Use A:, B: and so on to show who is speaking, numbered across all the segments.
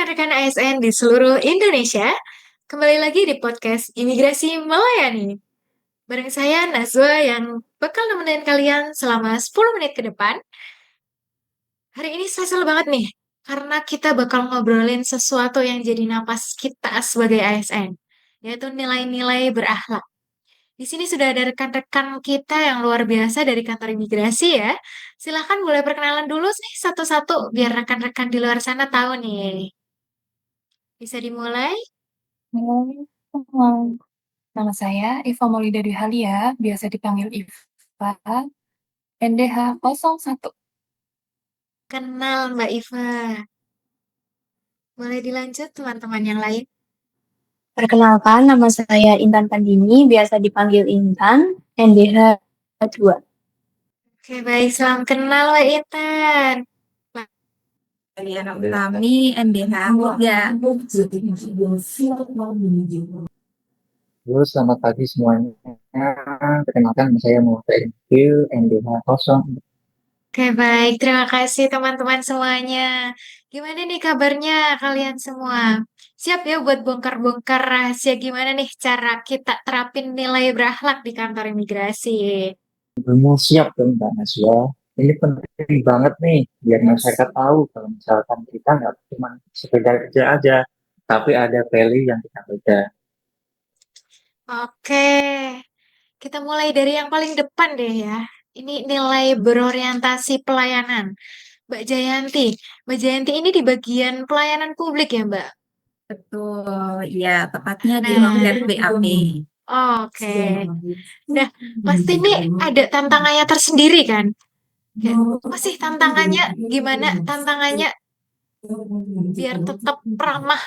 A: rekan-rekan ASN di seluruh Indonesia. Kembali lagi di podcast Imigrasi Melayani. Bareng saya Nazwa yang bakal nemenin kalian selama 10 menit ke depan. Hari ini spesial banget nih, karena kita bakal ngobrolin sesuatu yang jadi napas kita sebagai ASN, yaitu nilai-nilai berakhlak. Di sini sudah ada rekan-rekan kita yang luar biasa dari kantor imigrasi ya. Silahkan boleh perkenalan dulu sih satu-satu biar rekan-rekan di luar sana tahu nih. Bisa dimulai?
B: Halo, nama saya Iva Maulida Dwi Halia, biasa dipanggil Iva, NDH 01.
A: Kenal Mbak Iva. Boleh dilanjut teman-teman yang lain?
B: Perkenalkan, nama saya Intan Pandini, biasa dipanggil Intan, NDH 2.
A: Oke, baik. Salam kenal Mbak Intan.
B: Kami NDH 3.
C: Halo, selamat pagi semuanya. Perkenalkan, saya Muhammad Intil, NDH 0.
A: Oke, baik. Terima kasih teman-teman semuanya. Gimana nih kabarnya kalian semua? Siap ya buat bongkar-bongkar rahasia gimana nih cara kita terapin nilai berakhlak di kantor imigrasi?
C: Belum siap dong, Mbak Nasya. Ini penting banget nih, biar masyarakat tahu kalau misalkan kita nggak cuma sekedar kerja aja, tapi ada value yang kita beda.
A: Oke, kita mulai dari yang paling depan deh ya. Ini nilai berorientasi pelayanan. Mbak Jayanti. Mbak Jayanti ini di bagian pelayanan publik ya, Mbak?
B: Betul, ya, tepatnya di
A: Nah,
B: loket BAP.
A: oke. Nah, pasti ini ada tantangannya tersendiri kan? Kayak, apa sih tantangannya? Gimana tantangannya biar tetap ramah?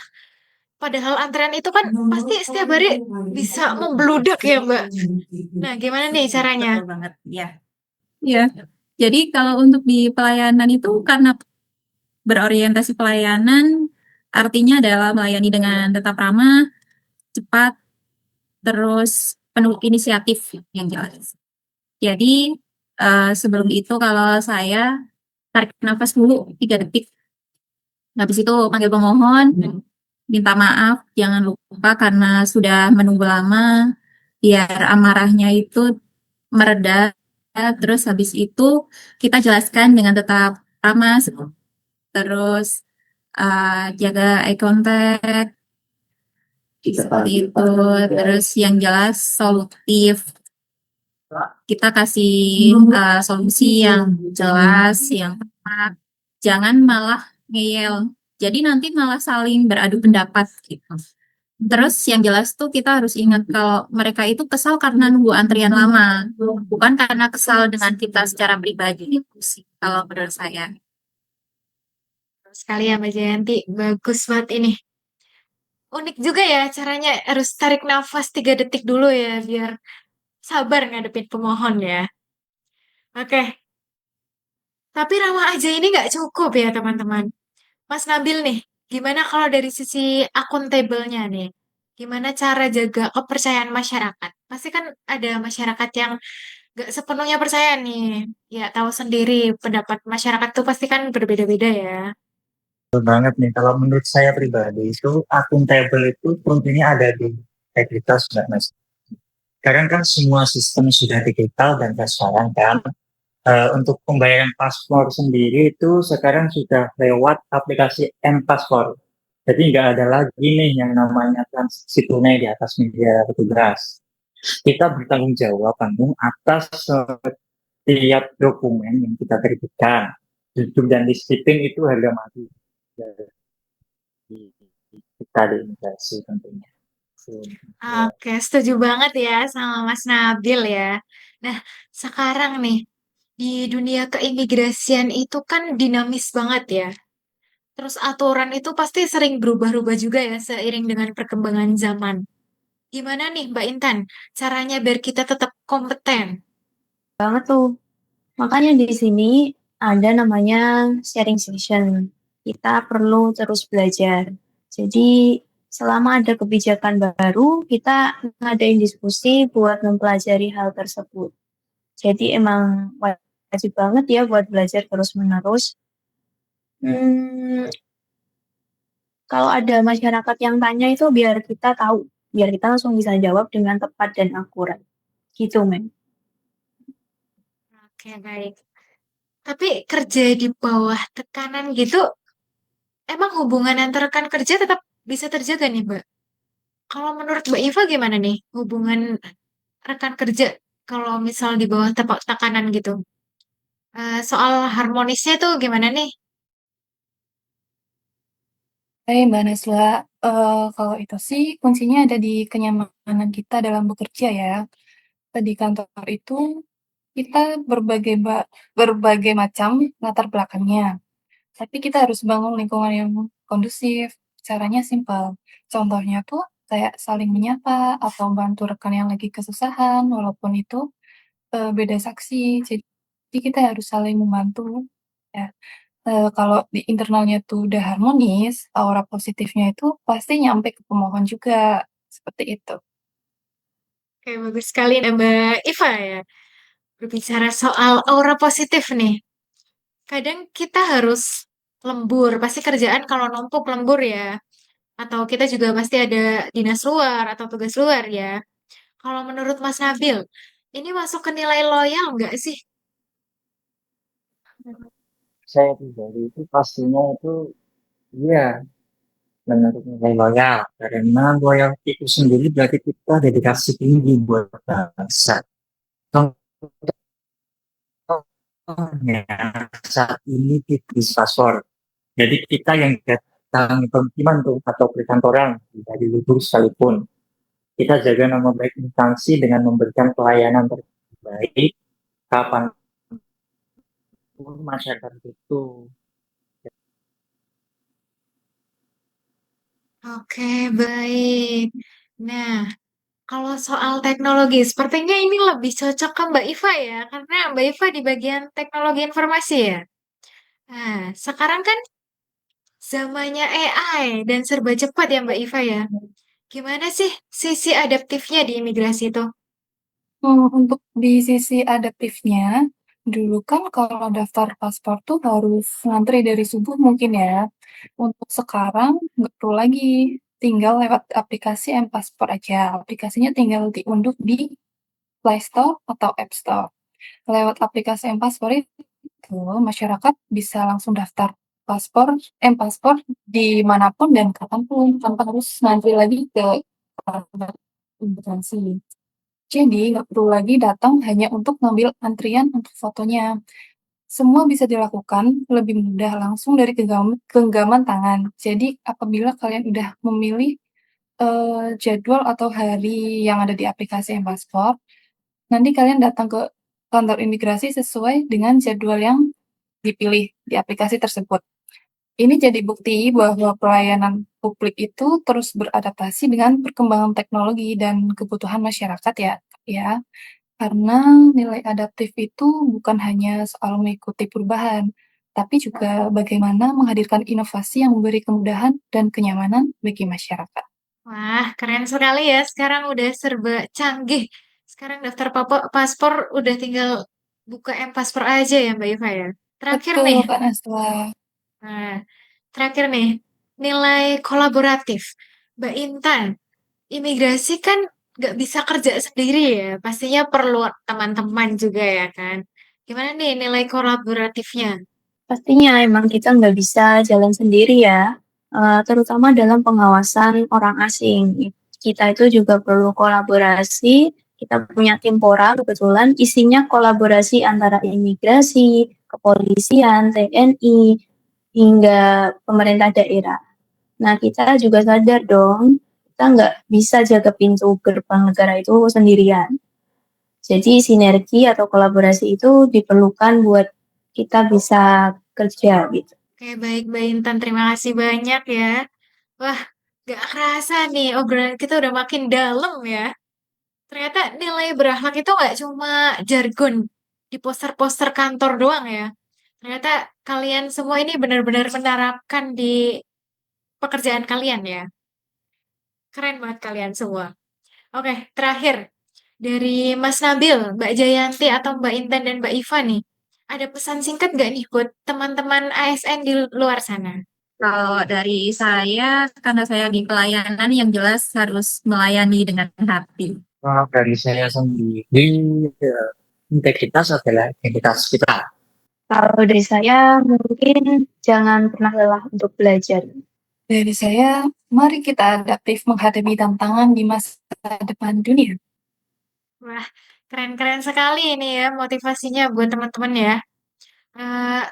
A: Padahal antrean itu kan pasti setiap hari bisa membludak ya, Mbak. Nah, gimana nih caranya?
B: Betul banget, ya. Ya, jadi kalau untuk di pelayanan itu karena berorientasi pelayanan artinya adalah melayani dengan tetap ramah, cepat, terus penuh inisiatif yang jelas. Jadi sebelum itu kalau saya tarik nafas dulu 3 detik, habis itu panggil pemohon, minta maaf, jangan lupa karena sudah menunggu lama, biar amarahnya itu mereda. Terus habis itu kita jelaskan dengan tetap ramah, terus jaga eye contact, seperti itu. Terus yang jelas solutif. Kita kasih solusi yang jelas, yang tepat. Jangan malah ngeyel. Jadi nanti malah saling beradu pendapat gitu. Terus yang jelas tuh kita harus ingat kalau mereka itu kesal karena nunggu antrian lama, bukan karena kesal dengan kita secara pribadi itu sih kalau menurut saya.
A: Sekali ya, Mbak Jayanti. Bagus banget ini. Unik juga ya caranya harus tarik nafas 3 detik dulu ya biar sabar ngadepin pemohon ya. Oke, tapi ramah aja ini nggak cukup ya teman-teman. Mas Nabil nih, gimana kalau dari sisi akuntabelnya nih? Gimana cara jaga kepercayaan masyarakat? Pasti kan ada masyarakat yang nggak sepenuhnya percaya nih. Ya tahu sendiri pendapat masyarakat tuh pasti kan berbeda-beda ya.
C: Betul banget nih, kalau menurut saya pribadi itu akuntabel itu kuncinya ada di integritas, Mbak Mas. Sekarang kan semua sistem sudah digital dan transparan kan. Untuk pembayaran paspor sendiri itu sekarang sudah lewat aplikasi M-Paspor. Jadi nggak ada lagi nih yang namanya transaksi tunai di atas meja petugas. Kita bertanggung jawab penuh atas setiap dokumen yang kita terbitkan. Jujur dan disiplin itu harga mati dari kita di imigrasi tentunya.
A: Oke, setuju banget ya sama Mas Nabil ya. Nah, sekarang nih di dunia keimigrasian itu kan dinamis banget ya. Terus aturan itu pasti sering berubah-ubah juga ya seiring dengan perkembangan zaman. Gimana nih Mbak Intan, caranya biar kita tetap kompeten?
B: Banget tuh. Makanya di sini ada namanya sharing session. Kita perlu terus belajar. Jadi selama ada kebijakan baru, kita ngadain diskusi buat mempelajari hal tersebut. Jadi emang wajib banget ya buat belajar terus-menerus. Hmm,
D: kalau ada masyarakat yang tanya itu biar kita tahu, biar kita langsung bisa jawab dengan tepat dan akurat. Gitu, Mem.
A: Oke, baik. Tapi kerja di bawah tekanan gitu, emang hubungan antar rekan kerja tetap bisa terjaga nih, Mbak? Kalau menurut Mbak Iva gimana nih hubungan rekan kerja kalau misal di bawah tekanan gitu? Soal harmonisnya tuh gimana nih?
B: Hai Mbak Naswa, kalau itu sih kuncinya ada di kenyamanan kita dalam bekerja ya. Di kantor itu kita berbagai macam latar belakangnya, tapi kita harus bangun lingkungan yang kondusif. Caranya simpel. Contohnya tuh kayak saling menyapa atau bantu rekan yang lagi kesusahan, walaupun itu beda saksi. Jadi kita harus saling membantu. Ya. Kalau di internalnya tuh udah harmonis, aura positifnya itu pasti nyampe ke pemohon juga, seperti itu.
A: Kayak bagus sekali Mbak Iva ya. Berbicara soal aura positif nih. Kadang kita harus lembur. Pasti kerjaan kalau numpuk lembur ya. Atau kita juga pasti ada dinas luar atau tugas luar ya. Kalau menurut Mas Nabil, ini masuk ke nilai loyal nggak sih?
C: Saya pribadi itu pastinya itu iya menurut nilai loyal karena loyal itu sendiri berarti kita dedikasi tinggi buat bangsa. Contohnya saat ini di paspor. Jadi kita yang datang pemukiman tuh atau perkantoran dari libur sekalipun, kita jaga nama baik instansi dengan memberikan pelayanan terbaik kapan masyarakat itu.
A: Oke, baik. Nah, kalau soal teknologi, sepertinya ini lebih cocok ke Mbak Iva ya, karena Mbak Iva di bagian teknologi informasi ya. Nah, sekarang kan zamannya AI dan serba cepat ya Mbak Iva ya. Gimana sih sisi adaptifnya di imigrasi itu?
B: Untuk di sisi adaptifnya, dulu kan kalau daftar paspor tuh harus ngantri dari subuh mungkin ya. Untuk sekarang nggak perlu lagi, tinggal lewat aplikasi M-Paspor aja. Aplikasinya tinggal diunduh di Play Store atau App Store. Lewat aplikasi M-Paspor itu, masyarakat bisa langsung daftar paspor, M-Paspor dimanapun dan kapanpun, tanpa harus ngantri lagi ke kantor imigrasi. Jadi, nggak perlu lagi datang hanya untuk ngambil antrian untuk fotonya. Semua bisa dilakukan lebih mudah langsung dari genggaman tangan. Jadi, apabila kalian udah memilih jadwal atau hari yang ada di aplikasi M-Paspor, nanti kalian datang ke kantor imigrasi sesuai dengan jadwal yang dipilih di aplikasi tersebut. Ini jadi bukti bahwa pelayanan publik itu terus beradaptasi dengan perkembangan teknologi dan kebutuhan masyarakat ya, ya. Karena nilai adaptif itu bukan hanya soal mengikuti perubahan, tapi juga bagaimana menghadirkan inovasi yang memberi kemudahan dan kenyamanan bagi masyarakat.
A: Wah, keren sekali ya. Sekarang udah serba canggih. Sekarang daftar paspor udah tinggal buka M-Paspor aja ya Mbak Iva ya. Terakhir
B: Betul,
A: nih,
B: Kak Naswa.
A: nah, terakhir nih, nilai kolaboratif. Mbak Intan, imigrasi kan nggak bisa kerja sendiri ya. Pastinya perlu teman-teman juga ya kan. Gimana nih nilai kolaboratifnya?
D: Pastinya emang kita nggak bisa jalan sendiri ya, terutama dalam pengawasan orang asing. Kita itu juga perlu kolaborasi. Kita punya tim Pora kebetulan isinya kolaborasi antara imigrasi, kepolisian, TNI, hingga pemerintah daerah. Nah, kita juga sadar dong, kita nggak bisa jaga pintu gerbang negara itu sendirian. Jadi sinergi atau kolaborasi itu diperlukan buat kita bisa kerja gitu.
A: Oke, baik Mbak Intan. Terima kasih banyak ya. Wah, gak kerasa nih obrolan kita udah makin dalam ya. Ternyata nilai berakhlak itu nggak cuma jargon di poster-poster kantor doang ya. Ternyata kalian semua ini benar-benar menerapkan di pekerjaan kalian ya. Keren banget kalian semua. Oke, terakhir dari Mas Nabil, Mbak Jayanti atau Mbak Intan dan Mbak Iva nih. Ada pesan singkat gak nih buat teman-teman ASN di luar sana?
B: Kalau dari saya, karena saya di pelayanan yang jelas harus melayani dengan hati.
C: Kalau dari saya sendiri, integritas adalah identitas kita.
D: Kalau dari saya, mungkin jangan pernah lelah untuk belajar.
E: Dari saya, mari kita adaptif menghadapi tantangan di masa depan dunia.
A: Wah, keren-keren sekali ini ya motivasinya buat teman-teman ya. Eh,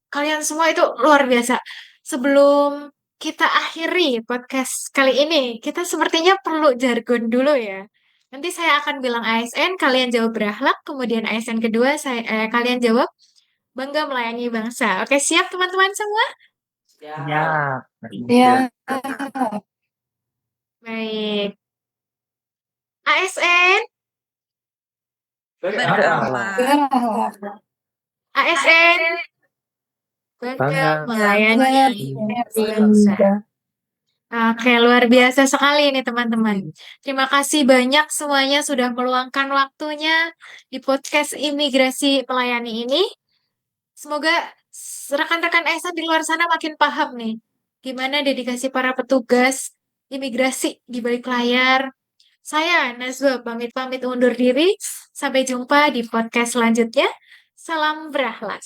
A: Kalian semua itu luar biasa. Sebelum kita akhiri podcast kali ini, kita sepertinya perlu jargon dulu ya. Nanti saya akan bilang ASN, kalian jawab berakhlak, kemudian ASN kedua kalian jawab bangga melayani bangsa. Oke, siap teman-teman semua?
C: Ya,
E: Ya,
A: Baik. ASN,
B: Berakhlak.
E: berakhlak.
A: ASN, bangga
C: Bangga
A: melayani bangsa.
D: Bangga.
A: Oke, luar biasa sekali ini teman-teman. Terima kasih banyak semuanya sudah meluangkan waktunya di podcast Imigrasi Melayani ini. Semoga rekan-rekan ASN di luar sana makin paham nih gimana dedikasi para petugas imigrasi di balik layar. Saya Nazwa pamit undur diri. Sampai jumpa di podcast selanjutnya. Salam berakhlak.